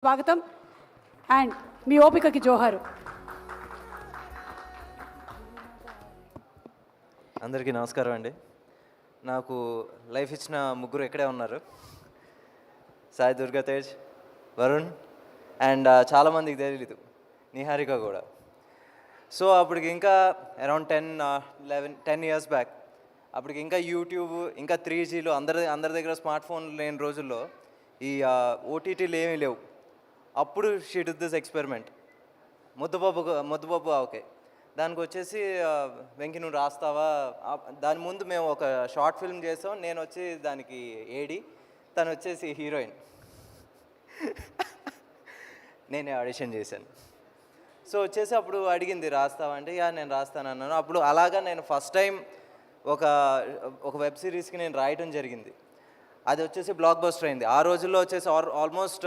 స్వాగతం అండ్ మీ ఓపికకి జోహారు. అందరికీ నమస్కారం అండి. నాకు లైఫ్ ఇచ్చిన ముగ్గురు ఇక్కడే ఉన్నారు, సాయి దుర్గా తేజ్, వరుణ్ అండ్ చాలామందికి తెలియదు నిహారిక కూడా. సో అప్పటికి ఇంకా అరౌండ్ 10 years బ్యాక్, అప్పటికి ఇంకా యూట్యూబ్ ఇంకా 3Gలు అందరి దగ్గర స్మార్ట్ ఫోన్లు లేని రోజుల్లో ఈ ఓటీటీలు ఏమీ లేవు. అప్పుడు షీ డు దిస్ ఎక్స్పెరిమెంట్, ముద్దుపప్పు ఓకే దానికి వచ్చేసి వెంకీ నువ్వు రాస్తావా. దాని ముందు మేము ఒక షార్ట్ ఫిల్మ్ చేసాం, నేను వచ్చి దానికి ఏడి, తను వచ్చేసి హీరోయిన్. నేనే ఆడిషన్ చేశాను. సో వచ్చేసి అప్పుడు అడిగింది రాస్తావా అంటే యా నేను రాస్తాను అన్నాను. అప్పుడు అలాగా నేను ఫస్ట్ టైం ఒక వెబ్ సిరీస్కి నేను రాయటం జరిగింది. అది వచ్చేసి బ్లాక్ బస్టర్ అయింది. ఆ రోజుల్లో వచ్చేసి ఆల్మోస్ట్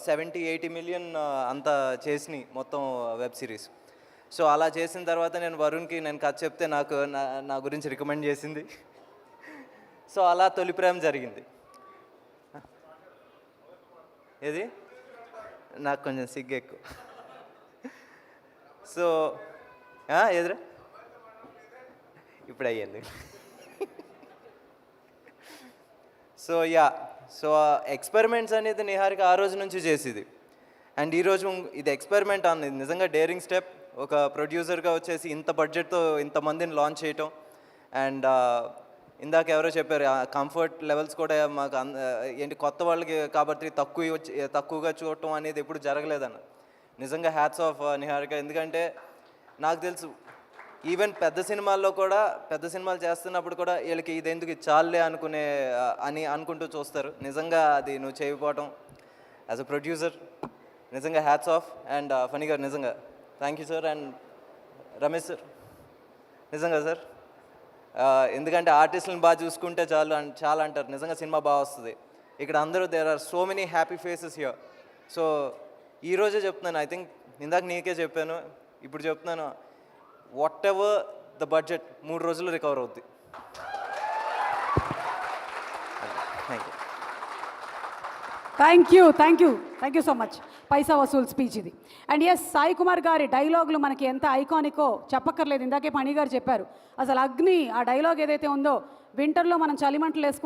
70-80 million అంత చేసినాయి మొత్తం వెబ్ సిరీస్. సో అలా చేసిన తర్వాత నేను వరుణ్కి నేను కథ చెప్తే నా గురించి రికమెండ్ చేసింది. సో అలా తొలి ప్రేమ జరిగింది. ఏది నాకు కొంచెం సిగ్గు ఎక్కువ. సో ఎదురా ఇప్పుడు అయ్యింది. సో ఎక్స్పెరిమెంట్స్ అనేది నిహారిక ఆ రోజు నుంచి చేసేది. అండ్ ఈరోజు ఇది ఎక్స్పెరిమెంట్ అన్నది నిజంగా డేరింగ్ స్టెప్. ఒక ప్రొడ్యూసర్గా వచ్చేసి ఇంత బడ్జెట్తో ఇంతమందిని లాంచ్ చేయటం. అండ్ ఇందాక ఎవరో చెప్పారు కంఫర్ట్ లెవెల్స్ కూడా మాకు ఏంటి కొత్త వాళ్ళకి కాబట్టి తక్కువగా చూడటం అనేది ఎప్పుడు జరగలేదన్న. నిజంగా హ్యాట్స్ ఆఫ్ నిహారిక. ఎందుకంటే నాకు తెలుసు ఈవెన్ పెద్ద సినిమాలు చేస్తున్నప్పుడు కూడా వీళ్ళకి ఇది ఎందుకు చాలే అనుకుంటూ చూస్తారు. నిజంగా అది నువ్వు చేయకపోవటం యాజ్ అ ప్రొడ్యూసర్ నిజంగా హ్యాట్స్ ఆఫ్. అండ్ ఫనీ గారు నిజంగా thank you sir. And Ramesh sir నిజంగా సార్, ఎందుకంటే ఆర్టిస్టులను బాగా చూసుకుంటే చాలా అంటారు, నిజంగా సినిమా బాగా వస్తుంది. ఇక్కడ అందరూ there are so many happy faces here. So ఈరోజే చెప్తున్నాను, ఐ థింక్ ఇందాక నీకే చెప్పాను, ఇప్పుడు చెప్తున్నాను, వాట్ ఎవర్ ద బడ్జెట్ 3 రోజుల్లో రికవర్ అవుద్ది. Thank you so much. పైసా వసూల్ స్పీచ్ ఇది. అండ్ ఎస్, సాయి కుమార్ గారి డైలాగులు మనకి ఎంత ఐకానికో చెప్పక్కర్లేదు. ఇందాకే పణి గారు చెప్పారు. అసలు అగ్ని ఆ డైలాగ్ ఏదైతే ఉందో, వింటర్లో మనం చలిమంటలు వేసుకుని